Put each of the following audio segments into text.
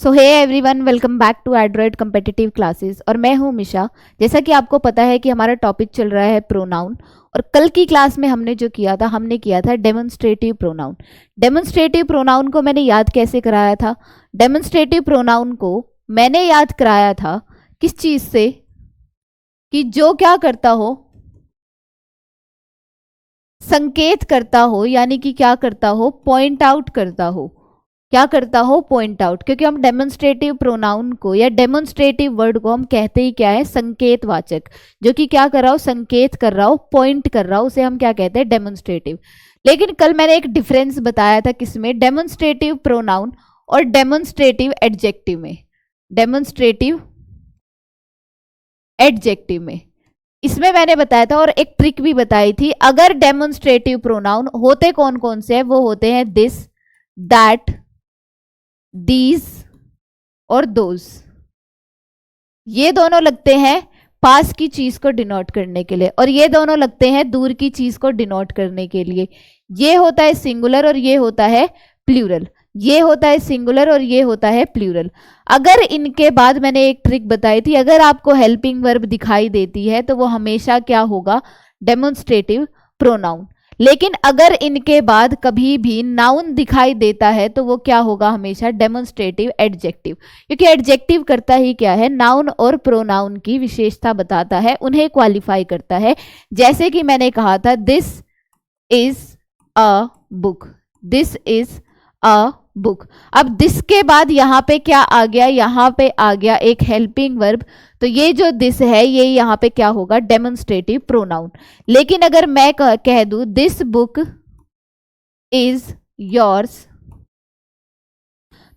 So hey everyone, welcome back to Android competitive classes और मैं हूं मिशा। जैसा कि आपको पता है कि हमारा टॉपिक चल रहा है प्रोनाउन, और कल की क्लास में हमने जो किया था डेमोन्स्ट्रेटिव प्रोनाउन। डेमोन्स्ट्रेटिव प्रोनाउन को मैंने याद कैसे कराया था? डेमोन्स्ट्रेटिव प्रोनाउन को मैंने याद कराया था किस चीज से? कि जो क्या करता हो, संकेत करता हो, यानी कि क्या करता हो, पॉइंट आउट करता हो। क्या करता हो? Point out. क्योंकि हम डेमोन्स्ट्रेटिव प्रोनाउन को या डेमोन्स्ट्रेटिव वर्ड को हम कहते ही क्या है? संकेतवाचक। जो कि क्या कर रहा हो? संकेत कर रहा हो, पॉइंट कर रहा हो, उसे हम क्या कहते हैं? डेमोन्स्ट्रेटिव। लेकिन कल मैंने एक डिफरेंस बताया था किसमें? डेमोन्स्ट्रेटिव प्रोनाउन और डेमोन्स्ट्रेटिव एडजेक्टिव में। डेमोन्स्ट्रेटिव एडजेक्टिव में इसमें मैंने बताया था, और एक ट्रिक भी बताई थी। अगर डेमोन्स्ट्रेटिव प्रोनाउन होते कौन कौन से हैं? वो होते हैं दिस, दैट, दीज और दोज। ये दोनों लगते हैं पास की चीज को डिनोट करने के लिए, और ये दोनों लगते हैं दूर की चीज को डिनोट करने के लिए। ये होता है सिंगुलर और ये होता है प्लूरल। ये होता है सिंगुलर और ये होता है प्लूरल। अगर इनके बाद मैंने एक ट्रिक बताई थी, अगर आपको हेल्पिंग वर्ब दिखाई देती है तो वो हमेशा क्या होगा? Demonstrative pronoun. लेकिन अगर इनके बाद कभी भी नाउन दिखाई देता है तो वो क्या होगा? हमेशा डेमोन्स्ट्रेटिव एडजेक्टिव। क्योंकि एडजेक्टिव करता ही क्या है? नाउन और प्रोनाउन की विशेषता बताता है, उन्हें क्वालिफाई करता है। जैसे कि मैंने कहा था this is a book, this is a book. अब दिस के बाद यहाँ पे क्या आ गया? यहाँ पे आ गया एक हेल्पिंग वर्ब। तो ये जो दिस है ये यहाँ पे क्या होगा? Demonstrative pronoun. लेकिन अगर मैं कह दूं दिस बुक इज योर्स,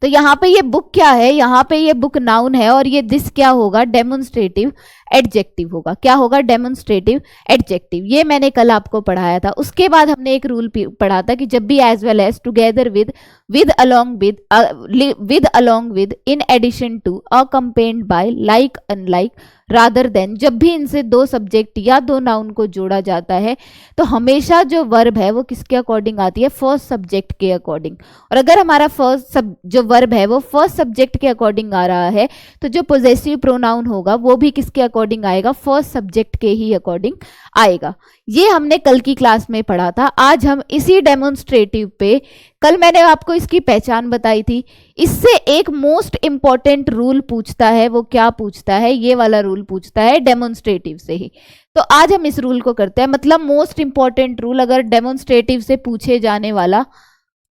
तो यहाँ पे ये बुक क्या है? यहाँ पे ये बुक नाउन है, और ये दिस क्या होगा? डेमोन्स्ट्रेटिव एडजेक्टिव होगा। क्या होगा? Demonstrative adjective. ये मैंने कल आपको पढ़ाया था। उसके बाद हमने एक रूल पढ़ा था कि जब भी as well as, together with along with, in addition to, accompanied by, like, unlike, rather than, जब भी इनसे दो सब्जेक्ट या दो नाउन को जोड़ा जाता है तो हमेशा जो वर्ब है वो किसके अकॉर्डिंग आती है? फर्स्ट सब्जेक्ट के अकॉर्डिंग। और अगर हमारा जो वर्ब है वो फर्स्ट सब्जेक्ट के अकॉर्डिंग आ रहा है तो जो पोजेसिव प्रोनाउन होगा वो भी किसके अकॉर्डिंग आएगा? फर्स्ट सब्जेक्ट के ही अकॉर्डिंग आएगा। ये हमने कल की क्लास में पढ़ा था। आज हम इसी डेमोन्स्ट्रेटिव पे, कल मैंने आपको इसकी पहचान बताई थी, इससे एक मोस्ट इंपॉर्टेंट रूल पूछता है। वो क्या पूछता है? ये वाला रूल पूछता है डेमोन्स्ट्रेटिव से ही। तो आज हम इस रूल को करते हैं। मतलब मोस्ट इंपॉर्टेंट रूल, अगर डेमोन्स्ट्रेटिव से पूछे जाने वाला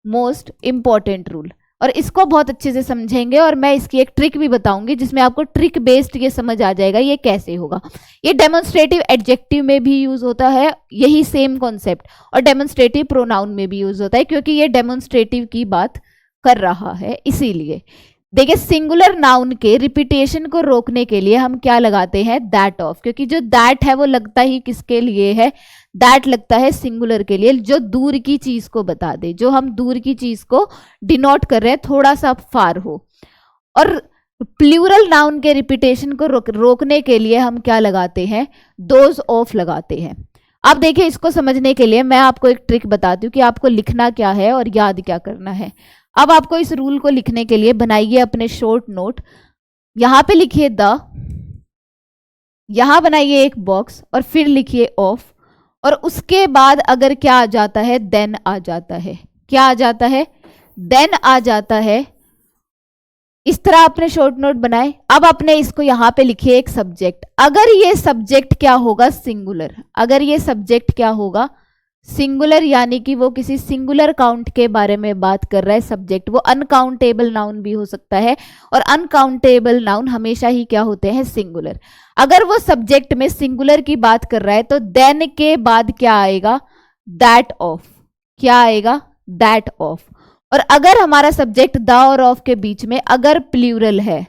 मोस्ट इंपॉर्टेंट रूल, और इसको बहुत अच्छे से समझेंगे। और मैं इसकी एक ट्रिक भी बताऊंगी जिसमें आपको ट्रिक बेस्ड ये समझ आ जाएगा ये कैसे होगा। ये डेमोन्स्ट्रेटिव एडजेक्टिव में भी यूज होता है, यही सेम कॉन्सेप्ट, और डेमोन्स्ट्रेटिव प्रोनाउन में भी यूज होता है, क्योंकि ये डेमोन्स्ट्रेटिव की बात कर रहा है। इसीलिए देखिए, सिंगुलर नाउन के रिपीटेशन को रोकने के लिए हम क्या लगाते हैं? That of. क्योंकि जो दैट है वो लगता ही किसके लिए है? दैट लगता है सिंगुलर के लिए, जो दूर की चीज को बता दे, जो हम दूर की चीज को डिनोट कर रहे हैं, थोड़ा सा फार हो। और प्लूरल नाउन के रिपीटेशन को रोकने के लिए हम क्या लगाते हैं? दोज ऑफ लगाते हैं। अब देखिए, इसको समझने के लिए मैं आपको एक ट्रिक बताती हूँ कि आपको लिखना क्या है और याद क्या करना है। अब आपको इस रूल को लिखने के लिए बनाइए अपने शॉर्ट नोट। यहां पे लिखिए द, यहां बनाइए एक बॉक्स, और फिर लिखिए ऑफ, और उसके बाद अगर क्या आ जाता है? देन आ जाता है। क्या आ जाता है? देन आ जाता है। इस तरह आपने शॉर्ट नोट बनाए। अब आपने इसको यहां पे लिखिए एक सब्जेक्ट। अगर ये सब्जेक्ट क्या होगा? सिंगुलर। अगर ये सब्जेक्ट क्या होगा? सिंगुलर, यानी कि वो किसी सिंगुलर काउंट के बारे में बात कर रहा है सब्जेक्ट। वो अनकाउंटेबल नाउन भी हो सकता है, और अनकाउंटेबल नाउन हमेशा ही क्या होते हैं? सिंगुलर। अगर वो सब्जेक्ट में सिंगुलर की बात कर रहा है तो देन के बाद क्या आएगा? That of. क्या आएगा? That of. और अगर हमारा सब्जेक्ट द और ऑफ के बीच में अगर प्लूरल है,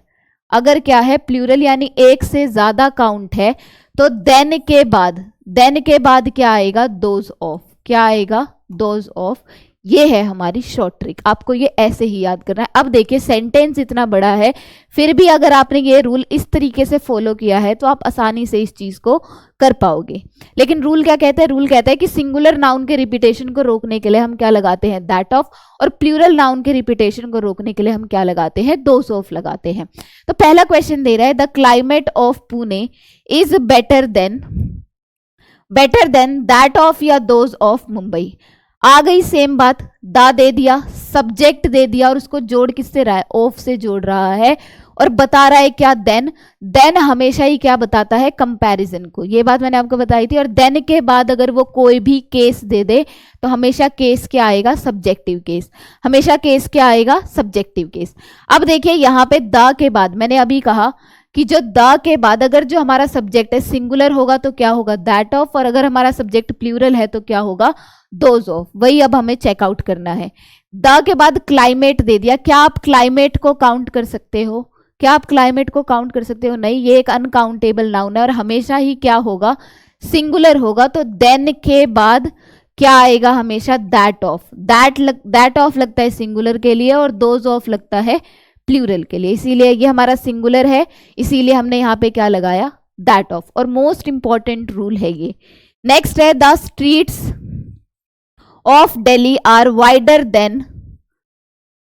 अगर क्या है? प्लूरल, यानी एक से ज्यादा काउंट है, तो देन के बाद क्या आएगा? Those of. क्या आएगा? Those of. ये है हमारी शॉर्ट ट्रिक, आपको ये ऐसे ही याद करना है। अब देखिए सेंटेंस इतना बड़ा है, फिर भी अगर आपने ये रूल इस तरीके से फॉलो किया है तो आप आसानी से इस चीज को कर पाओगे। लेकिन रूल क्या कहता है, रूल कहता है कि सिंगुलर नाउन के रिपीटेशन को रोकने के लिए हम क्या लगाते हैं, दैट ऑफ, और प्लूरल नाउन के रिपीटेशन को रोकने के लिए हम क्या लगाते हैं, दोस ऑफ लगाते हैं। तो पहला क्वेश्चन दे रहा है, the climate of Pune is better than that of या दोज ऑफ मुंबई। आ गई सेम बात, दा दे दिया, सब्जेक्ट दे दिया, और उसको जोड़ किससे रहा है, ऑफ से जोड़ रहा है, और बता रहा है क्या, देन हमेशा ही क्या बताता है, कंपैरिजन को। ये बात मैंने आपको बताई थी। और देन के बाद अगर वो कोई भी केस दे दे तो हमेशा केस क्या आएगा, सब्जेक्टिव केस, हमेशा केस क्या आएगा, सब्जेक्टिव केस। अब देखिए यहाँ पे द के बाद मैंने अभी कहा कि जो द के बाद अगर जो हमारा सब्जेक्ट है सिंगुलर होगा तो क्या होगा, दैट ऑफ, और अगर हमारा सब्जेक्ट प्लूरल है तो क्या होगा, दोज ऑफ। वही अब हमें चेकआउट करना है। द के बाद क्लाइमेट दे दिया, क्या आप क्लाइमेट को काउंट कर सकते हो, क्या आप क्लाइमेट को काउंट कर सकते हो, नहीं, ये एक अनकाउंटेबल नाउन है और हमेशा ही क्या होगा, सिंगुलर होगा। तो देन के बाद क्या आएगा, हमेशा दैट ऑफ। दैट ऑफ लगता है सिंगुलर के लिए और दोज ऑफ लगता है प्लूरल के लिए, इसीलिए ये हमारा सिंगुलर है, इसीलिए हमने यहाँ पे क्या लगाया, दैट ऑफ। और मोस्ट इंपॉर्टेंट रूल है ये। नेक्स्ट है, the streets of Delhi are wider than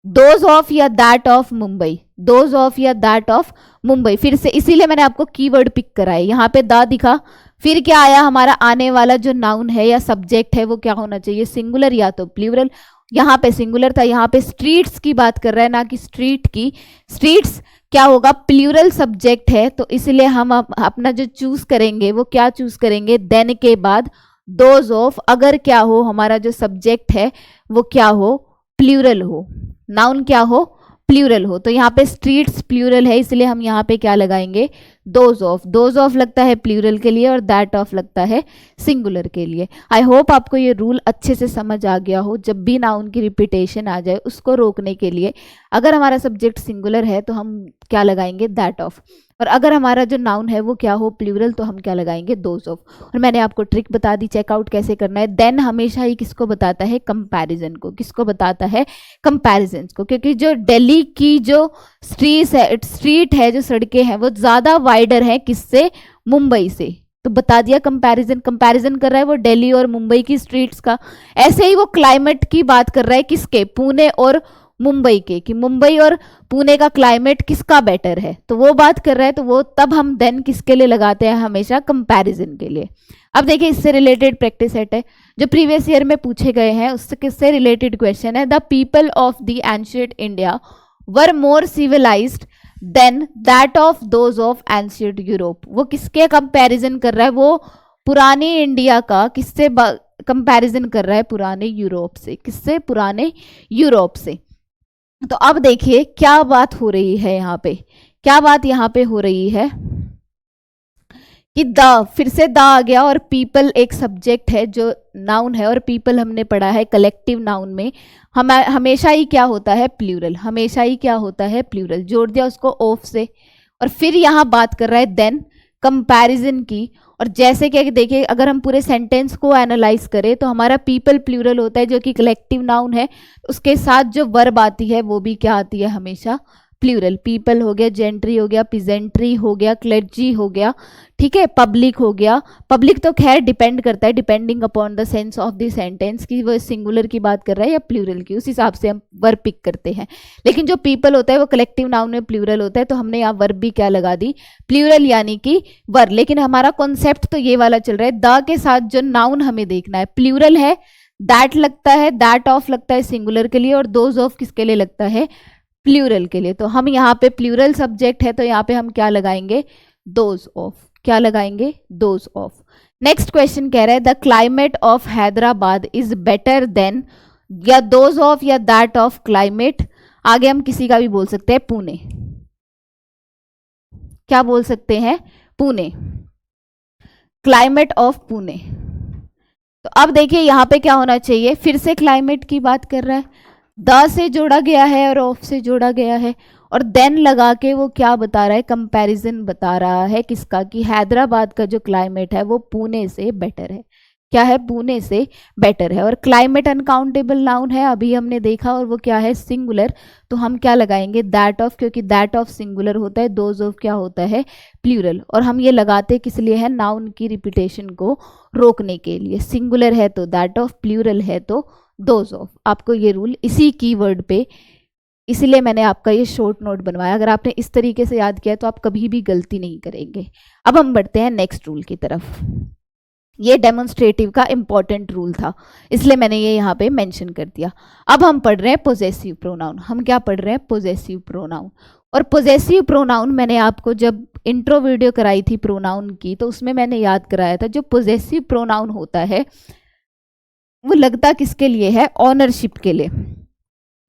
those of या that of Mumbai, those of या दैट ऑफ मुंबई। फिर से इसीलिए मैंने आपको कीवर्ड पिक कराया, यहाँ पे दा दिखा, फिर क्या आया, हमारा आने वाला जो नाउन है या सब्जेक्ट है वो क्या होना चाहिए, सिंगुलर या तो प्लूरल। यहाँ पे सिंगुलर था, यहाँ पे स्ट्रीट्स की बात कर रहा है ना कि स्ट्रीट की। स्ट्रीट्स क्या होगा, प्लूरल सब्जेक्ट है, तो इसलिए हम अपना जो चूज करेंगे वो क्या चूज करेंगे, देन के बाद दोज ऑफ, अगर क्या हो हमारा जो सब्जेक्ट है वो क्या हो, प्लूरल हो, नाउन क्या हो, प्लूरल हो। तो यहाँ पे स्ट्रीट्स प्लूरल है, इसलिए हम यहाँ पे क्या लगाएंगे, दोज ऑफ। दोज ऑफ लगता है प्लूरल के लिए और दैट ऑफ लगता है सिंगुलर के लिए। आई होप आपको ये रूल अच्छे से समझ आ गया हो। जब भी नाउन की रिपीटेशन आ जाए उसको रोकने के लिए अगर हमारा सब्जेक्ट सिंगुलर है तो हम क्या लगाएंगे, दैट ऑफ, और अगर हमारा जो नाउन है वो क्या हो, प्लूरल, तो हम क्या लगाएंगे, दोज ऑफ। और मैंने आपको ट्रिक बता दी चेकआउट कैसे करना है। देन हमेशा ही किसको बताता है, कंपैरिजन को, किसको बताता है, कंपैरिजन को, क्योंकि जो दिल्ली की जो स्ट्रीट है जो सड़कें हैं वो ज्यादा वाइडर है किससे, मुंबई से। तो बता दिया कंपैरिजन कर रहा है वो दिल्ली और मुंबई की स्ट्रीट्स का। ऐसे ही वो क्लाइमेट की बात कर रहा है किसके, पुणे और मुंबई के, कि मुंबई और पुणे का क्लाइमेट किसका बेटर है, तो वो बात कर रहा है। तो वो तब हम देन किसके लिए लगाते हैं, हमेशा कंपैरिजन के लिए। अब देखिए इससे रिलेटेड प्रैक्टिस सेट है जो प्रीवियस ईयर में पूछे गए हैं, उससे किससे रिलेटेड क्वेश्चन है, the people of the ancient India were more civilised than that of those of ancient Europe. वो किसके कंपैरिजन कर रहा है, वो पुरानी इंडिया का किससे कंपैरिजन कर रहा है, पुराने यूरोप से। किससे, पुराने यूरोप से। तो अब देखिए क्या बात हो रही है यहाँ पे, क्या बात यहाँ पे हो रही है कि द, फिर से द आ गया और पीपल एक सब्जेक्ट है जो नाउन है, और पीपल हमने पढ़ा है कलेक्टिव नाउन में हमेशा ही क्या होता है, प्लूरल, हमेशा ही क्या होता है, प्लूरल। जोड़ दिया उसको ऑफ से, और फिर यहाँ बात कर रहा है देन कंपैरिजन की। और जैसे कि देखिए अगर हम पूरे सेंटेंस को एनालाइज करें तो हमारा पीपल प्लूरल होता है जो कि कलेक्टिव नाउन है, उसके साथ जो वर्ब आती है वो भी क्या आती है, हमेशा प्लूरल। पीपल हो गया, जेंट्री हो गया, पिजेंट्री हो गया, क्लेर्जी हो गया, ठीक है, पब्लिक हो गया। पब्लिक तो खैर डिपेंड करता है, depending upon the sense of the sentence कि वो सिंगुलर की बात कर रहा है या प्लूरल की, उस हिसाब से हम वर्ब पिक करते हैं। लेकिन जो पीपल होता है वो कलेक्टिव नाउन में प्लूरल होता है, तो हमने यहाँ वर्ब भी क्या लगा दी, प्लूरल, यानी कि वर्ब। लेकिन हमारा कॉन्सेप्ट तो ये वाला चल रहा है, द के साथ जो नाउन हमें देखना है, प्लूरल है, दैट लगता है, दैट ऑफ लगता है सिंगुलर के लिए, और दोज ऑफ किसके लिए लगता है, प्लूरल के लिए। तो हम यहाँ पे प्लूरल सब्जेक्ट है तो यहाँ पे हम क्या लगाएंगे, दोज ऑफ। क्या लगाएंगे, दोज ऑफ। नेक्स्ट क्वेश्चन कह रहा है the climate of Hyderabad is better than या दोज ऑफ या दैट ऑफ क्लाइमेट। आगे हम किसी का भी बोल सकते हैं, पुणे। क्या बोल सकते हैं, पुणे, क्लाइमेट ऑफ पुणे। तो अब देखिए यहाँ पे क्या होना चाहिए, फिर से क्लाइमेट की बात कर रहा है, द से जोड़ा गया है और ऑफ से जोड़ा गया है, और देन लगा के वो क्या बता रहा है, कंपैरिजन बता रहा है किसका, कि हैदराबाद का जो क्लाइमेट है वो पुणे से बेटर है। क्या है, पुणे से बेटर है। और क्लाइमेट अनकाउंटेबल नाउन है, अभी हमने देखा, और वो क्या है, सिंगुलर। तो हम क्या लगाएंगे, दैट ऑफ, क्योंकि दैट ऑफ सिंगुलर होता है, दोज ऑफ क्या होता है, प्लूरल। और हम ये लगाते किस लिए है, नाउन की रिपीटेशन को रोकने के लिए। सिंगुलर है तो दैट ऑफ, प्लूरल है तो दोज ऑफ। आपको ये रूल इसी कीवर्ड पे, इसीलिए मैंने आपका ये शॉर्ट नोट बनवाया। अगर आपने इस तरीके से याद किया तो आप कभी भी गलती नहीं करेंगे। अब हम बढ़ते हैं नेक्स्ट रूल की तरफ। ये डेमोन्स्ट्रेटिव का इंपॉर्टेंट रूल था, इसलिए मैंने ये यहाँ पे मेंशन कर दिया। अब हम पढ़ रहे हैं पोजेसिव प्रोनाउन। हम क्या पढ़ रहे हैं, पोजेसिव प्रोनाउन। और पोजेसिव प्रोनाउन मैंने आपको जब इंट्रो वीडियो कराई थी प्रोनाउन की, तो उसमें मैंने याद कराया था, जो पोजेसिव प्रोनाउन होता है वो लगता किसके लिए है, ऑनरशिप के लिए।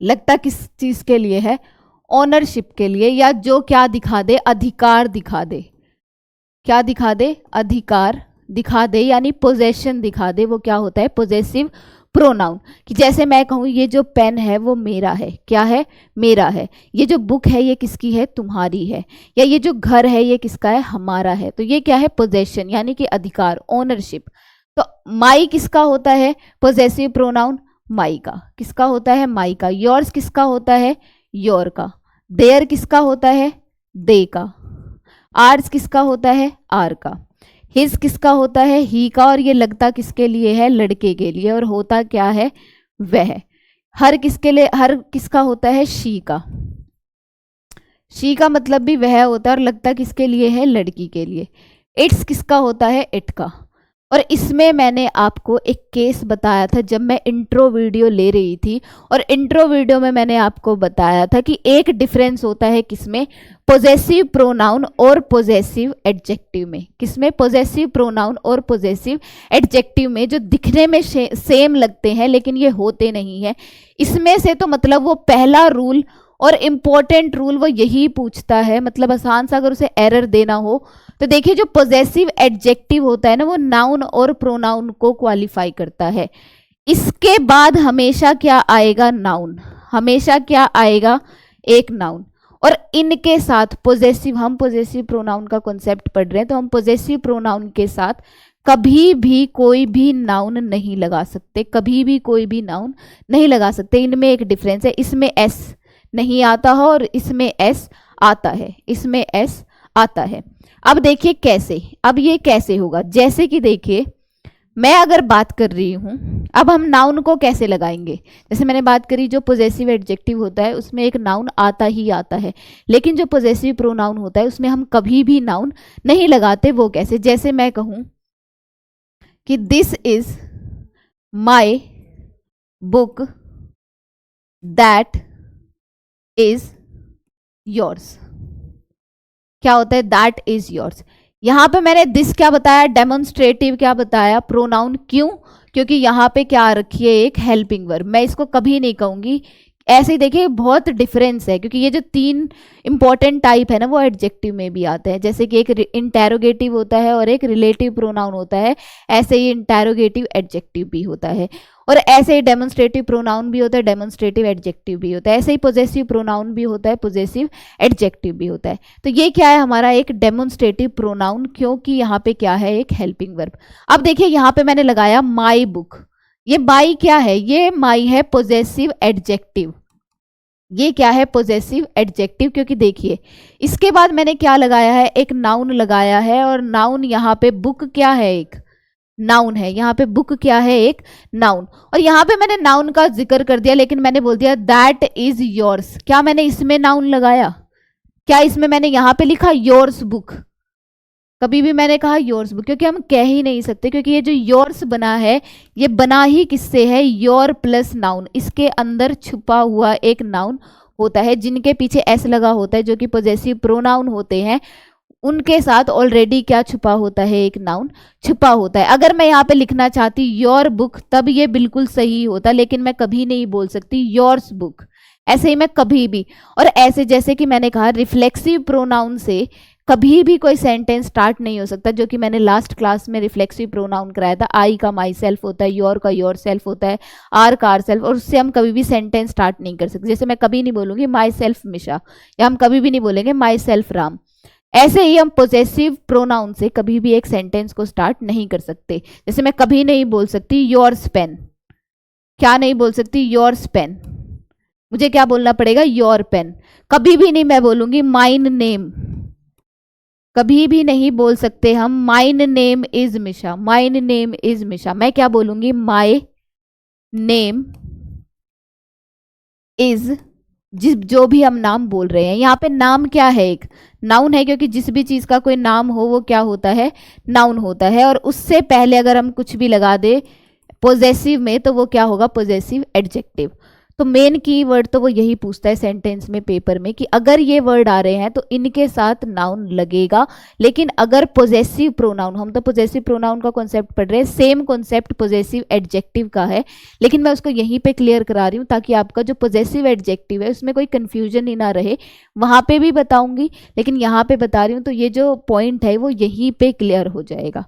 लगता किस चीज के लिए है, ऑनरशिप के लिए, या जो क्या दिखा दे, अधिकार दिखा दे। क्या दिखा दे, अधिकार दिखा दे, यानी पोजेशन दिखा दे, वो क्या होता है, पोजेसिव प्रोनाउन। कि जैसे मैं कहूँ ये जो पेन है वो मेरा है, क्या है, मेरा है। ये जो बुक है ये किसकी है, तुम्हारी है। या ये जो घर है ये किसका है, हमारा है। तो ये क्या है, पोजेशन, यानी कि अधिकार, ओनरशिप। तो माई किसका होता है, पोजेसिव प्रोनाउन, माई का। किसका होता है, माई का। योर्स किसका होता है, योर का। देयर किसका होता है, दे का। आर्स किसका होता है, आर का। हिज किसका होता है, ही का। और ये लगता किसके लिए है, लड़के के लिए। और होता क्या है, वह। हर किसके लिए, हर किसका होता है, शी का। शी का मतलब भी वह होता है, और लगता किसके लिए है, लड़की के लिए। इट्स किसका होता है, इट का। और इसमें मैंने आपको एक केस बताया था जब मैं इंट्रो वीडियो ले रही थी, और इंट्रो वीडियो में मैंने आपको बताया था कि एक डिफरेंस होता है किसमें, पोजेसिव प्रोनाउन और पोजेसिव एडजेक्टिव में। किसमें, पोजेसिव प्रोनाउन और पोजेसिव एडजेक्टिव में, जो दिखने में सेम लगते हैं लेकिन ये होते नहीं है। इसमें से तो मतलब वो पहला रूल और इम्पोर्टेंट रूल वो यही पूछता है, मतलब आसान सा अगर उसे एरर देना हो तो देखिए, जो पोजेसिव एडजेक्टिव होता है ना, वो नाउन और प्रोनाउन को क्वालिफाई करता है। इसके बाद हमेशा क्या आएगा, नाउन। हमेशा क्या आएगा, एक नाउन। और इनके साथ पोजेसिव, हम पोजेसिव प्रोनाउन का कॉन्सेप्ट पढ़ रहे हैं, तो हम पोजेसिव प्रोनाउन के साथ कभी भी कोई भी नाउन नहीं लगा सकते। कभी भी कोई भी नाउन नहीं लगा सकते। इनमें एक डिफरेंस है, इसमें एस नहीं आता है और इसमें एस आता है। इसमें एस आता है। अब देखिए कैसे, अब ये कैसे होगा, जैसे कि देखिए मैं अगर बात कर रही हूं, अब हम नाउन को कैसे लगाएंगे। जैसे मैंने बात करी, जो पोजेसिव एडजेक्टिव होता है उसमें एक नाउन आता ही आता है, लेकिन जो पोजेसिव प्रोनाउन होता है उसमें हम कभी भी नाउन नहीं लगाते। वो कैसे, जैसे मैं कहूं कि this is my book that is yours. क्या होता है, दैट इज योर्स। यहां पे मैंने दिस क्या बताया, डेमोन्स्ट्रेटिव क्या बताया, प्रोनाउन। क्यों, क्योंकि यहां पे क्या रखी है, एक हेल्पिंग वर्ब। मैं इसको कभी नहीं कहूंगी ऐसे ही। देखिए बहुत डिफरेंस है, क्योंकि ये जो तीन इंपॉर्टेंट टाइप है ना, वो एडजेक्टिव में भी आते हैं। जैसे कि एक इंटेरोगेटिव होता है और एक रिलेटिव प्रोनाउन होता है, ऐसे ही इंटेरोगेटिव एडजेक्टिव भी होता है। और ऐसे ही डेमोन्स्ट्रेटिव प्रोनाउन भी होता है, डेमोन्स्ट्रेटिव एडजेक्टिव भी होता है। ऐसे ही पोजेसिव प्रोनाउन भी होता है, पोजेसिव एडजेक्टिव भी होता है। तो ये क्या है, हमारा एक डेमोन्स्ट्रेटिव प्रोनाउन, क्योंकि यहाँ पे क्या है, एक हेल्पिंग वर्ब। अब देखिए यहाँ पे मैंने लगाया माई बुक। ये माई क्या है, ये माई है पोजेसिव एडजेक्टिव। ये क्या है, पोजेसिव एडजेक्टिव। क्योंकि देखिए इसके बाद मैंने क्या लगाया है, एक नाउन लगाया है। और नाउन यहाँ पे बुक क्या है, एक नाउन है। यहाँ पे बुक क्या है, एक नाउन। और यहाँ पे मैंने नाउन का जिक्र कर दिया, लेकिन मैंने बोल दिया दैट इज योर्स। क्या मैंने इसमें नाउन लगाया, क्या इसमें मैंने यहाँ पे लिखा योर्स बुक। कभी भी मैंने कहा योर्स बुक, क्योंकि हम कह ही नहीं सकते, क्योंकि ये जो योर्स बना है ये बना ही किससे है, योर प्लस नाउन। इसके अंदर छुपा हुआ एक नाउन होता है, जिनके पीछे एस लगा होता है, जो कि पोजेसिव प्रोनाउन होते हैं। उनके साथ ऑलरेडी क्या छुपा होता है, एक नाउन छुपा होता है। अगर मैं यहाँ पे लिखना चाहती योर बुक, तब ये बिल्कुल सही होता, लेकिन मैं कभी नहीं बोल सकती योर्स बुक, ऐसे ही मैं कभी भी। और ऐसे जैसे कि मैंने कहा, रिफ्लेक्सिव प्रोनाउन से कभी भी कोई सेंटेंस स्टार्ट नहीं हो सकता, जो कि मैंने लास्ट क्लास में रिफ्लेक्सिव प्रोनाउन कराया था। आई का माई सेल्फ होता है, योर का योर सेल्फ होता है, आर का आर सेल्फ, और उससे हम कभी भी सेंटेंस स्टार्ट नहीं कर सकते। जैसे मैं कभी नहीं बोलूंगी माई सेल्फ मिशा, या हम कभी भी नहीं बोलेंगे माई सेल्फ राम। ऐसे ही हम पोजेसिव प्रोनाउन से कभी भी एक सेंटेंस को स्टार्ट नहीं कर सकते। जैसे मैं कभी नहीं बोल सकती योर्स पेन, क्या नहीं बोल सकती, योर्स पेन, मुझे क्या बोलना पड़ेगा, योर पेन। कभी भी नहीं मैं बोलूंगी माइन नेम, कभी भी नहीं बोल सकते हम mine name is Misha, mine name is Misha, मैं क्या बोलूंगी, माई नेम इज, जिस जो भी हम नाम बोल रहे हैं, यहाँ पे नाम क्या है, एक नाउन है, क्योंकि जिस भी चीज का कोई नाम हो वो क्या होता है, नाउन होता है। और उससे पहले अगर हम कुछ भी लगा दे पोजेसिव में तो वो क्या होगा, पोजेसिव एडजेक्टिव। तो मेन की वर्ड तो वो यही पूछता है सेंटेंस में, पेपर में, कि अगर ये वर्ड आ रहे हैं तो इनके साथ नाउन लगेगा। लेकिन अगर पोजेसिव प्रोनाउन, हम तो पोजेसिव प्रोनाउन का कॉन्सेप्ट पढ़ रहे हैं, सेम कॉन्सेप्ट पोजेसिव एडजेक्टिव का है, लेकिन मैं उसको यहीं पे क्लियर करा रही हूँ ताकि आपका जो पोजेसिव एडजेक्टिव है उसमें कोई कंफ्यूजन ही ना रहे। वहां पे भी बताऊंगी लेकिन यहाँ पे बता रही हूँ, तो ये जो पॉइंट है वो यहीं पे क्लियर हो जाएगा।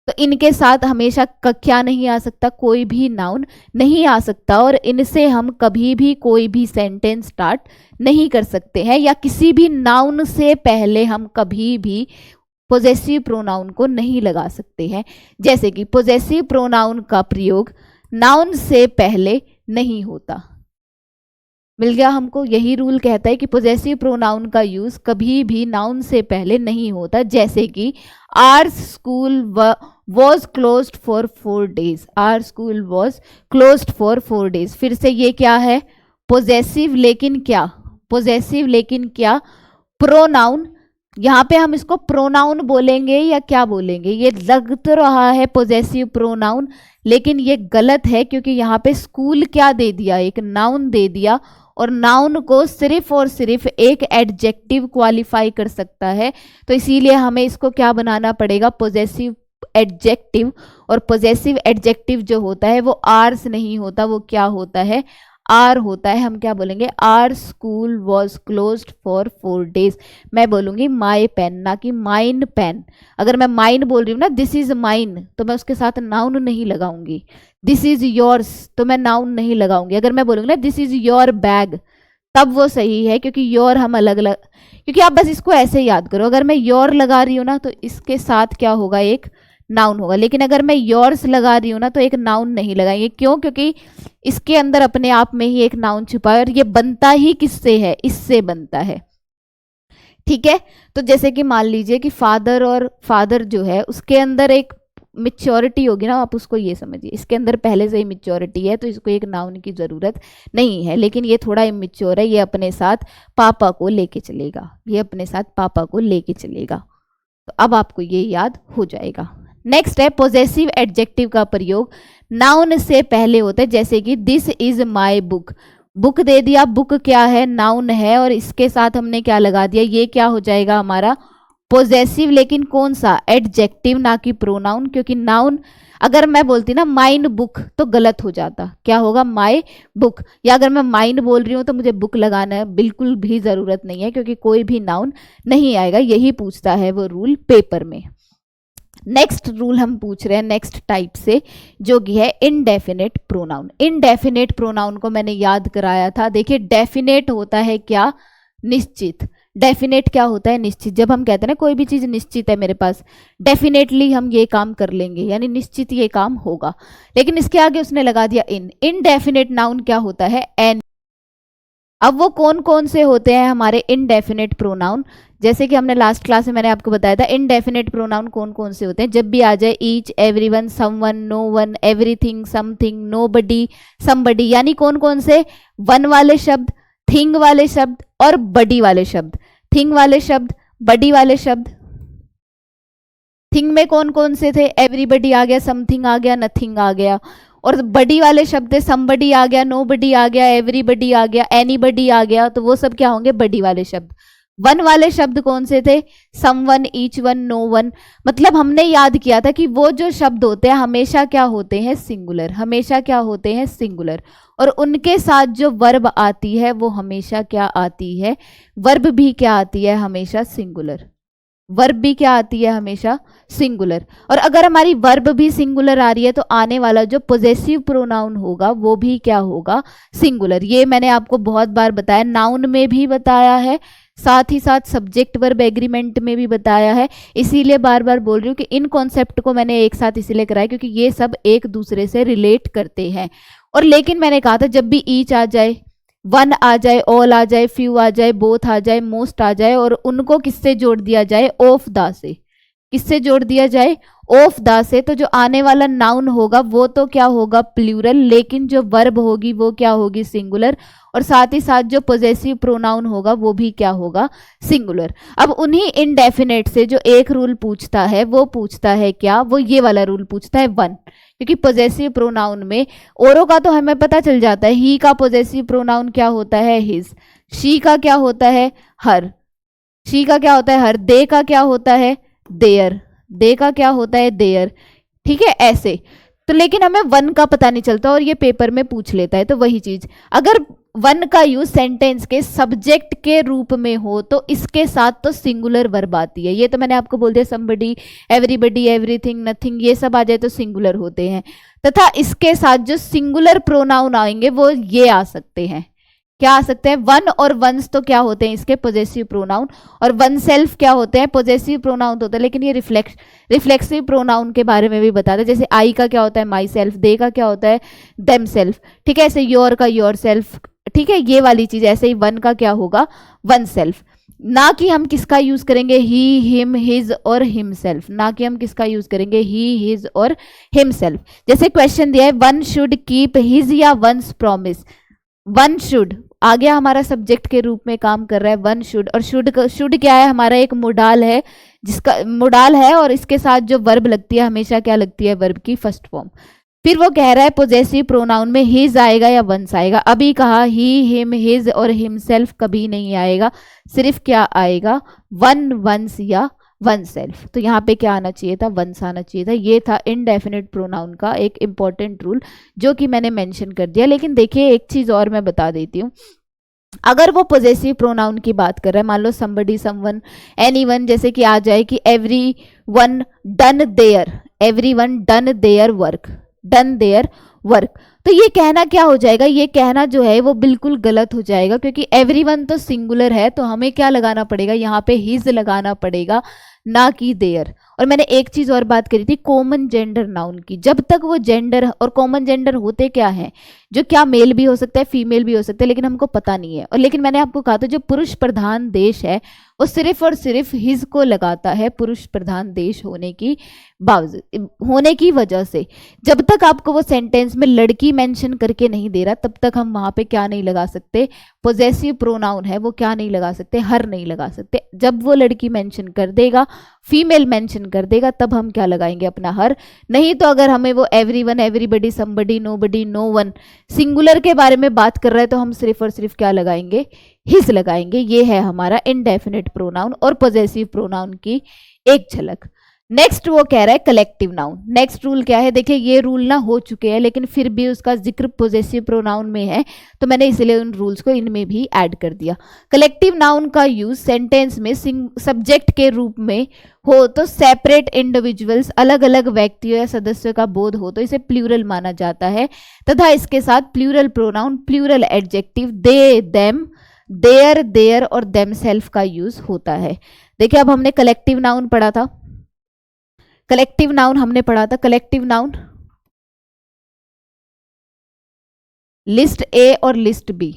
तो इनके साथ हमेशा क्या नहीं आ सकता, कोई भी नाउन नहीं आ सकता, और इनसे हम कभी भी कोई भी सेंटेंस स्टार्ट नहीं कर सकते हैं, या किसी भी नाउन से पहले हम कभी भी पोजेसिव प्रोनाउन को नहीं लगा सकते हैं। जैसे कि पोजेसिव प्रोनाउन का प्रयोग नाउन से पहले नहीं होता। मिल गया हमको, यही रूल कहता है कि पोजेसिव प्रोनाउन का यूज कभी भी नाउन से पहले नहीं होता। जैसे कि our school was closed for 4 days, our school was closed for 4 days। फिर से ये क्या है, पोजेसिव लेकिन क्या, पोजेसिव लेकिन क्या, प्रोनाउन। यहाँ पे हम इसको प्रोनाउन बोलेंगे या क्या बोलेंगे, ये लग तो रहा है पोजेसिव प्रोनाउन, लेकिन ये गलत है, क्योंकि यहाँ पे स्कूल क्या दे दिया, एक नाउन दे दिया, और नाउन को सिर्फ और सिर्फ एक एडजेक्टिव क्वालिफाई कर सकता है। तो इसीलिए हमें इसको क्या बनाना पड़ेगा, पोजेसिव एडजेक्टिव। और पोजेसिव एडजेक्टिव जो होता है वो आर्स नहीं होता, वो क्या होता है, आर होता है। हम क्या बोलेंगे, our school was closed for 4 days। मैं बोलूंगी माई पेन, ना कि माइन पेन। अगर मैं माइन बोल रही हूँ ना, दिस इज माइन, तो मैं उसके साथ नाउन नहीं लगाऊंगी। दिस इज योर्स, तो मैं नाउन नहीं लगाऊंगी। अगर मैं बोलूंगी ना दिस इज योर बैग, तब वो सही है, क्योंकि योर हम अलग अलग, क्योंकि आप बस इसको ऐसे याद करो, अगर मैं योर लगा रही हूँ ना तो इसके साथ क्या होगा, एक नाउन होगा। लेकिन अगर मैं योर्स लगा रही हूँ ना तो एक नाउन नहीं लगाएंगे। क्यों, क्योंकि इसके अंदर अपने आप में ही एक नाउन छुपा है, और ये बनता ही किससे है, इससे बनता है। ठीक है, तो जैसे कि मान लीजिए कि फादर, और फादर जो है उसके अंदर एक मिच्योरिटी होगी ना, आप उसको ये समझिए, इसके अंदर पहले से ही मिच्योरिटी है, तो इसको एक नाउन की जरूरत नहीं है। लेकिन ये थोड़ा इमेच्योर है, ये अपने साथ पापा को लेके चलेगा, ये अपने साथ पापा को लेके चलेगा। तो अब आपको ये याद हो जाएगा। नेक्स्ट है पोजेसिव एडजेक्टिव का प्रयोग नाउन से पहले होता है। जैसे कि this is my book, book दे दिया, बुक क्या है, नाउन है, और इसके साथ हमने क्या लगा दिया, ये क्या हो जाएगा हमारा पोजेसिव, लेकिन कौन सा, एडजेक्टिव, ना कि प्रोनाउन। क्योंकि नाउन अगर मैं बोलती ना माइन बुक तो गलत हो जाता, क्या होगा, माई बुक। या अगर मैं माइन बोल रही हूँ तो मुझे बुक लगाना बिल्कुल भी जरूरत नहीं है, क्योंकि कोई भी नाउन नहीं आएगा। यही पूछता है वो रूल पेपर में। नेक्स्ट रूल हम पूछ रहे हैं नेक्स्ट टाइप से, जो कि है इनडेफिनेट प्रोनाउन। इनडेफिनेट प्रोनाउन को मैंने याद कराया था। देखिए, डेफिनेट होता है क्या, निश्चित। डेफिनेट क्या होता है, निश्चित। जब हम कहते हैं ना कोई भी चीज निश्चित है मेरे पास, डेफिनेटली हम ये काम कर लेंगे, यानी निश्चित ये काम होगा। लेकिन इसके आगे उसने लगा दिया इन। इनडेफिनेट नाउन क्या होता है, एन। अब वो कौन कौन से होते हैं हमारे इनडेफिनेट प्रोनाउन, जैसे कि हमने लास्ट क्लास में मैंने आपको बताया था इनडेफिनेट प्रोनाउन कौन कौन से होते हैं। जब भी आ जाए each, everyone, someone, no one, everything, something, nobody, somebody, यानी कौन कौन से, वन वाले शब्द, थिंग वाले शब्द और बडी वाले शब्द। थिंग वाले शब्द, बडी वाले शब्द। थिंग में कौन कौन से थे, एवरीबडी आ गया, समथिंग आ गया, नथिंग आ गया। और बडी वाले शब्द है, समबडी आ गया, नोबडी आ गया, एवरीबडी आ गया, एनीबडी आ गया, तो वो सब क्या होंगे, बडी वाले शब्द। वन वाले शब्द कौन से थे, someone, each one, no one. मतलब हमने याद किया था कि वो जो शब्द होते हैं हमेशा क्या होते हैं, सिंगुलर, हमेशा क्या होते हैं, सिंगुलर। और उनके साथ जो वर्ब आती है वो हमेशा क्या आती है, वर्ब भी क्या आती है, हमेशा सिंगुलर। वर्ब भी क्या आती है, हमेशा सिंगुलर। और अगर हमारी वर्ब भी सिंगुलर आ रही है तो आने वाला जो पोजेसिव प्रोनाउन होगा वो भी क्या होगा, सिंगुलर। ये मैंने आपको बहुत बार बताया, नाउन में भी बताया है, साथ ही साथ सब्जेक्ट वर्ब एग्रीमेंट में भी बताया है। इसीलिए बार बार बोल रही हूँ कि इन कॉन्सेप्ट को मैंने एक साथ इसलिए कराया क्योंकि ये सब एक दूसरे से रिलेट करते हैं। और लेकिन मैंने कहा था जब भी ईच आ जाए, वन आ जाए, ऑल आ जाए, फ्यू आ जाए, बोथ आ जाए, मोस्ट आ जाए और उनको किससे जोड़ दिया जाए, ऑफ द से। किससे जोड़ दिया जाए, ऑफ द से। तो जो आने वाला नाउन होगा वो तो क्या होगा, प्लूरल, लेकिन जो वर्ब होगी वो क्या होगी, सिंगुलर। और साथ ही साथ जो पोजेसिव प्रोनाउन होगा वो भी क्या होगा, सिंगुलर। अब उन्हीं इनडेफिनेट से जो एक रूल पूछता है वो पूछता है क्या, वो ये वाला रूल पूछता है वन। क्योंकि पोजेसिव प्रोनाउन में औरों का तो हमें पता चल जाता है, ही का पोजेसिव प्रोनाउन क्या होता है, हिज। शी का क्या होता है, हर। शी का क्या होता है, हर। दे का क्या होता है, देयर। दे का क्या होता है, देयर। ठीक है, ऐसे। तो लेकिन हमें वन का पता नहीं चलता और ये पेपर में पूछ लेता है। तो वही चीज, अगर वन का यूज सेंटेंस के सब्जेक्ट के रूप में हो तो इसके साथ तो सिंगुलर वर्ब आती है। ये तो मैंने आपको बोल दिया, समबडी, एवरीबडी, एवरीथिंग, नथिंग, ये सब आ जाए तो सिंगुलर होते हैं। तथा इसके साथ जो सिंगुलर प्रोनाउन आएंगे वो ये आ सकते हैं, क्या आ सकते हैं, वन और वंस तो क्या होते हैं इसके, पोजेसिव प्रोनाउन। और वन सेल्फ क्या होते हैं, पोजेसिव प्रोनाउन होता है। लेकिन ये रिफ्लेक्सिव प्रोनाउन के बारे में भी बताते हैं। जैसे आई का क्या होता है, माई सेल्फ। दे का क्या होता है, देम सेल्फ। ठीक है, ऐसे योर का योर सेल्फ। ठीक है, ये वाली चीज। ऐसे ही वन का क्या होगा, वन सेल्फ। ना कि हम किसका यूज करेंगे, ही, हिम, हिज और हिम सेल्फ। ना कि हम किसका यूज करेंगे, ही, हिज और हिम सेल्फ। जैसे क्वेश्चन दिया है, वन शुड कीप हिज या वंस प्रॉमिस। वन शुड आ गया, हमारा सब्जेक्ट के रूप में काम कर रहा है, वन शुड। और शुड क्या है, हमारा एक मोडाल है, जिसका मोडाल है और इसके साथ जो वर्ब लगती है हमेशा क्या लगती है, वर्ब की फर्स्ट फॉर्म। फिर वो कह रहा है पोजेसिव प्रोनाउन में हिज आएगा या वंस आएगा। अभी कहा ही, हिम, हिज और हिमसेल्फ कभी नहीं आएगा, सिर्फ क्या आएगा, वन, वंस या वन सेल्फ। तो यहाँ पे क्या आना चाहिए था, वंस आना चाहिए था। ये था इनडेफिनिट प्रोनाउन का एक इंपॉर्टेंट रूल जो कि मैंने मेंशन कर दिया। लेकिन देखिए एक चीज और मैं बता देती हूँ, अगर वो पोजेसिव प्रोनाउन की बात कर रहा है, मान लो समबडी, समवन, एनीवन, जैसे कि आ जाए कि every one done their, every one done their work, done their work. तो ये कहना क्या हो जाएगा, ये कहना जो है वो बिल्कुल गलत हो जाएगा क्योंकि एवरीवन तो सिंगुलर है। तो हमें क्या लगाना पड़ेगा, यहाँ पे हिज लगाना पड़ेगा, ना कि देयर। और मैंने एक चीज और बात करी थी कॉमन जेंडर नाउन की। जब तक वो जेंडर, और कॉमन जेंडर होते क्या है, जो क्या मेल भी हो सकता है, फीमेल भी हो सकता है, लेकिन हमको पता नहीं है। और लेकिन मैंने आपको कहा था जो पुरुष प्रधान देश है वो सिर्फ और सिर्फ हिज को लगाता है, पुरुष प्रधान देश होने की बावजूद, होने की वजह से। जब तक आपको वो सेंटेंस में लड़की मेंशन करके नहीं दे रहा तब तक हम वहां पे क्या नहीं लगा सकते, पोजेसिव प्रोनाउन है वो क्या नहीं लगा सकते, हर नहीं लगा सकते। जब वो लड़की मेंशन कर देगा, फीमेल मेंशन कर देगा, तब हम क्या लगाएंगे, अपना हर। नहीं तो अगर हमें वो everyone, everybody, somebody, nobody, no one, singular के बारे में बात कर रहा है तो हम सिर्फ और सिर्फ क्या लगाएंगे, हिज लगाएंगे। ये है हमारा इनडेफिनिट प्रोनाउन और पोजेसिव प्रोनाउन की एक झलक। नेक्स्ट वो कह रहा है कलेक्टिव नाउन। नेक्स्ट रूल क्या है, देखिए ये रूल ना हो चुके हैं लेकिन फिर भी उसका जिक्र पोजेसिव प्रोनाउन में है तो मैंने इसलिए उन रूल्स को इनमें भी ऐड कर दिया। कलेक्टिव नाउन का यूज सेंटेंस में सब्जेक्ट के रूप में हो तो सेपरेट इंडिविजुअल्स, अलग अलग व्यक्तियों या सदस्यों का बोध हो तो इसे प्लूरल माना जाता है। तथा इसके साथ plural pronoun, plural adjective they, them, their, their और देमसेल्फ का यूज होता है। देखिए अब हमने कलेक्टिव नाउन पढ़ा था, कलेक्टिव नाउन हमने पढ़ा था, कलेक्टिव नाउन लिस्ट ए और लिस्ट बी,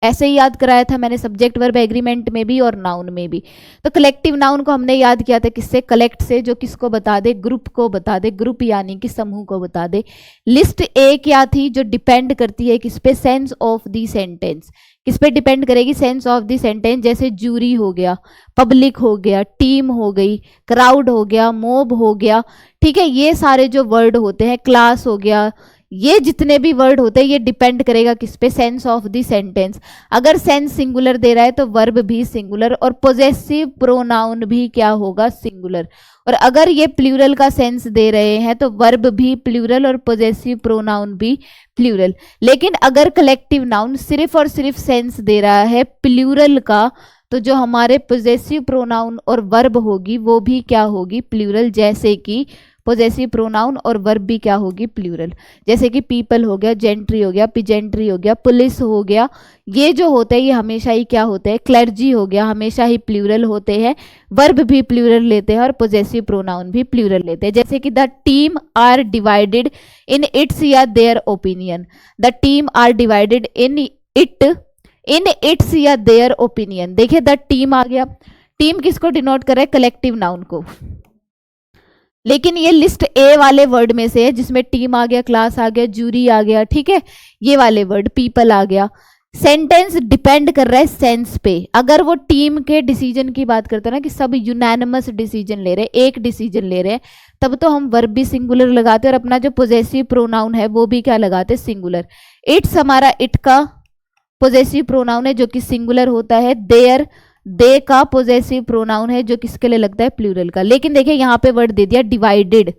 ऐसे ही याद कराया था मैंने सब्जेक्ट वर्ब एग्रीमेंट में भी और नाउन में भी। तो कलेक्टिव नाउन को हमने याद किया था किससे, कलेक्ट से, जो किसको बता दे, ग्रुप को बता दे, ग्रुप यानी कि समूह को बता दे। लिस्ट ए क्या थी, जो डिपेंड करती है किस पे, सेंस ऑफ द सेंटेंस। किस पे डिपेंड करेगी, सेंस ऑफ द सेंटेंस। जैसे जूरी हो गया, पब्लिक हो गया, टीम हो गई, क्राउड हो गया, मोब हो गया। ठीक है, ये सारे जो वर्ड होते हैं, क्लास हो गया, ये जितने भी वर्ड होते हैं ये डिपेंड करेगा किस पे, सेंस ऑफ द सेंटेंस। अगर सेंस सिंगुलर दे रहा है तो वर्ब भी सिंगुलर और पोजेसिव प्रोनाउन भी क्या होगा, सिंगुलर। और अगर ये प्लूरल का सेंस दे रहे हैं तो वर्ब भी प्लूरल और पोजेसिव प्रोनाउन भी प्लूरल। लेकिन अगर कलेक्टिव नाउन सिर्फ और सिर्फ सेंस दे रहा है प्लूरल का तो जो हमारे पोजेसिव प्रोनाउन और वर्ब होगी वो भी क्या होगी, प्लूरल। जैसे कि पोजेसिव प्रोनाउन और वर्ब भी क्या होगी, प्लूरल। जैसे कि पीपल हो गया, जेंट्री हो गया, पिजेंट्री हो गया, पुलिस हो गया, ये जो होते हैं ये हमेशा ही क्या होते हैं, क्लर्जी हो गया, हमेशा ही प्लूरल होते हैं। वर्ब भी प्लूरल लेते हैं और पोजेसिव प्रोनाउन भी प्लूरल लेते हैं। जैसे कि the team are divided in its या their opinion, the team are divided in its या देयर ओपिनियन। देखिए द टीम आ गया, टीम किसको डिनोट कर रहा है, कलेक्टिव नाउन को। लेकिन ये लिस्ट ए वाले वर्ड में से है जिसमें टीम आ गया, क्लास आ गया, जूरी आ गया, ठीक है, ये वाले वर्ड, पीपल आ गया। सेंटेंस डिपेंड कर रहा है सेंस पे। अगर वो टीम के डिसीजन की बात करते हैं ना कि सब यूनानिमस डिसीजन ले रहे हैं, एक डिसीजन ले रहे हैं, तब तो हम वर्ब भी सिंगुलर लगाते हैं और अपना जो पोजेसिव प्रोनाउन है वो भी क्या लगाते हैं, सिंगुलर। इट्स हमारा इट का पोजेसिव प्रोनाउन है जो कि सिंगुलर होता है। देयर दे का पोजेसिव प्रोनाउन है जो किसके लिए लगता है, प्लूरल का। लेकिन देखिए यहाँ पे वर्ड दे दिया डिवाइडेड,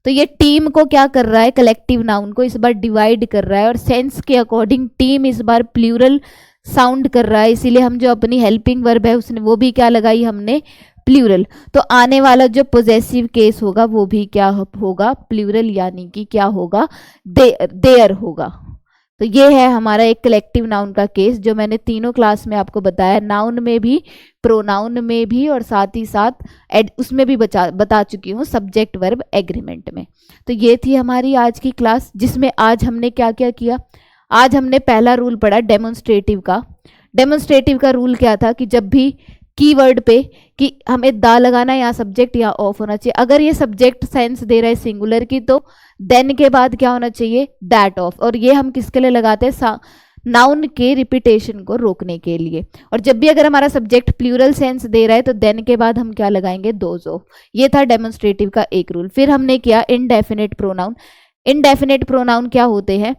तो ये टीम को क्या कर रहा है, कलेक्टिव नाउन को इस बार डिवाइड कर रहा है और सेंस के अकॉर्डिंग टीम इस बार प्लूरल साउंड कर रहा है, इसीलिए हम जो अपनी हेल्पिंग वर्ब है उसने वो भी क्या लगाई हमने, प्लूरल। तो आने वाला जो पोजेसिव केस होगा वो भी क्या होगा, प्लूरल, यानी कि क्या होगा, देयर होगा। तो ये है हमारा एक कलेक्टिव नाउन का केस जो मैंने तीनों क्लास में आपको बताया, नाउन में भी, प्रोनाउन में भी और साथ ही साथ उसमें भी बता चुकी हूँ सब्जेक्ट वर्ब एग्रीमेंट में। तो ये थी हमारी आज की क्लास जिसमें आज हमने क्या क्या किया। आज हमने पहला रूल पढ़ा डेमोन्स्ट्रेटिव का। डेमोन्स्ट्रेटिव का रूल क्या था कि जब भी कीवर्ड पे कि हमें दा लगाना है, यहाँ सब्जेक्ट या ऑफ होना चाहिए। अगर ये सब्जेक्ट सेंस दे रहा है सिंगुलर की तो देन के बाद क्या होना चाहिए, दैट ऑफ। और ये हम किसके लिए लगाते हैं, नाउन के रिपीटेशन को रोकने के लिए। और जब भी अगर हमारा सब्जेक्ट प्लूरल सेंस दे रहा है तो देन के बाद हम क्या लगाएंगे, दोज ऑफ। ये था डेमोन्स्ट्रेटिव का एक रूल। फिर हमने किया इनडेफिनेट प्रोनाउन। इनडेफिनेट प्रोनाउन क्या होते हैं,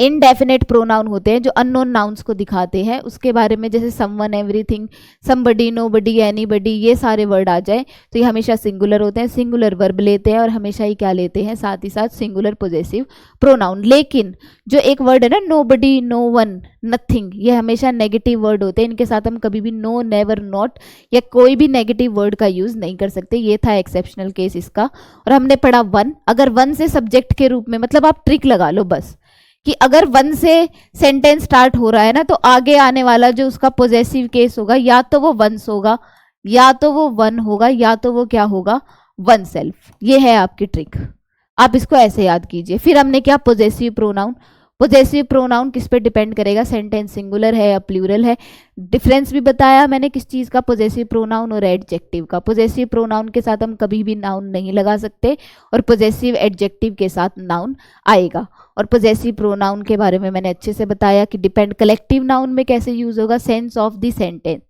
इनडेफिनेट प्रोनाउन होते हैं जो अननोन नाउन्स को दिखाते हैं, उसके बारे में जैसे someone, everything, somebody, nobody, anybody, ये सारे वर्ड आ जाए तो ये हमेशा सिंगुलर होते हैं, सिंगुलर वर्ब लेते हैं और हमेशा ही क्या लेते हैं, साथ ही साथ सिंगुलर पोजेसिव प्रोनाउन। लेकिन जो एक वर्ड है ना, नोबडी, नो वन, नथिंग, ये हमेशा नेगेटिव वर्ड होते हैं। इनके साथ हम कभी भी नो, नेवर, नॉट या कोई भी नेगेटिव वर्ड का यूज नहीं कर सकते। ये था एक्सेप्शनल केस इसका। और हमने पढ़ा वन, अगर वन से सब्जेक्ट के रूप में, मतलब आप ट्रिक लगा लो बस कि अगर वन से सेंटेंस स्टार्ट हो रहा है ना तो आगे आने वाला जो उसका पोजेसिव केस होगा या तो वो वंस होगा, या तो वो वन होगा, या तो वो क्या होगा, वन सेल्फ। ये है आपकी ट्रिक, आप इसको ऐसे याद कीजिए। फिर हमने क्या, पोजेसिव प्रोनाउन। पोजेसिव प्रोनाउन किस पे डिपेंड करेगा, सेंटेंस सिंगुलर है या प्लूरल है। डिफरेंस भी बताया मैंने किस चीज़ का, पोजेसिव प्रोनाउन और एडजेक्टिव का। पोजेसिव प्रोनाउन के साथ हम कभी भी नाउन नहीं लगा सकते और पोजेसिव एडजेक्टिव के साथ नाउन आएगा। और पोजेसिव प्रोनाउन के बारे में मैंने अच्छे से बताया कि डिपेंड कलेक्टिव नाउन में कैसे यूज होगा, sense of the sentence.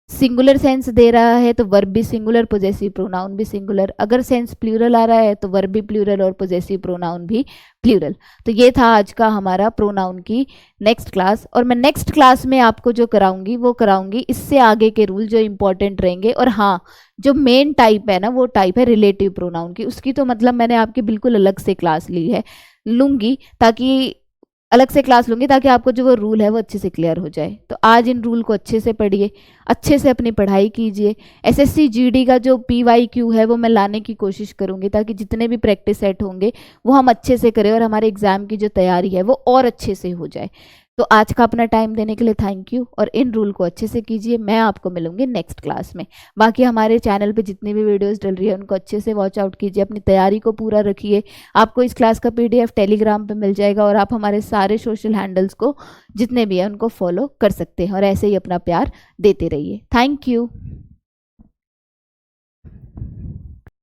Singular sense दे रहा है तो वर्ब भी सिंगुलर, पोजेसिव प्रोनाउन भी सिंगुलर। अगर सेंस प्लूरल आ रहा है तो वर्ब भी प्लूरल और पोजेसिव प्रोनाउन भी प्लूरल। तो ये था आज का हमारा प्रोनाउन की नेक्स्ट क्लास। और मैं नेक्स्ट क्लास में आपको जो कराऊंगी वो कराऊंगी इससे आगे के रूल जो इंपॉर्टेंट रहेंगे। और हाँ, जो मेन टाइप है ना वो टाइप है रिलेटिव प्रोनाउन की। उसकी तो मतलब मैंने आपकी बिल्कुल अलग से क्लास लूंगी ताकि अलग से क्लास लूंगी ताकि आपको जो वो रूल है वो अच्छे से क्लियर हो जाए। तो आज इन रूल को अच्छे से पढ़िए, अच्छे से अपनी पढ़ाई कीजिए। एसएससी जीडी का जो PYQ है वो मैं लाने की कोशिश करूंगी ताकि जितने भी प्रैक्टिस सेट होंगे वो हम अच्छे से करें और हमारे एग्जाम की जो तैयारी है वो और अच्छे से हो जाए। तो आज का अपना टाइम देने के लिए थैंक यू और इन रूल को अच्छे से कीजिए। मैं आपको मिलूंगी नेक्स्ट क्लास में। बाकी हमारे चैनल पे जितनी भी वीडियोस डल रही है उनको अच्छे से वॉच आउट कीजिए, अपनी तैयारी को पूरा रखिए। आपको इस क्लास का PDF टेलीग्राम पे मिल जाएगा और आप हमारे सारे सोशल हैंडल्स को जितने भी हैं उनको फॉलो कर सकते हैं और ऐसे ही अपना प्यार देते रहिए। Thank you.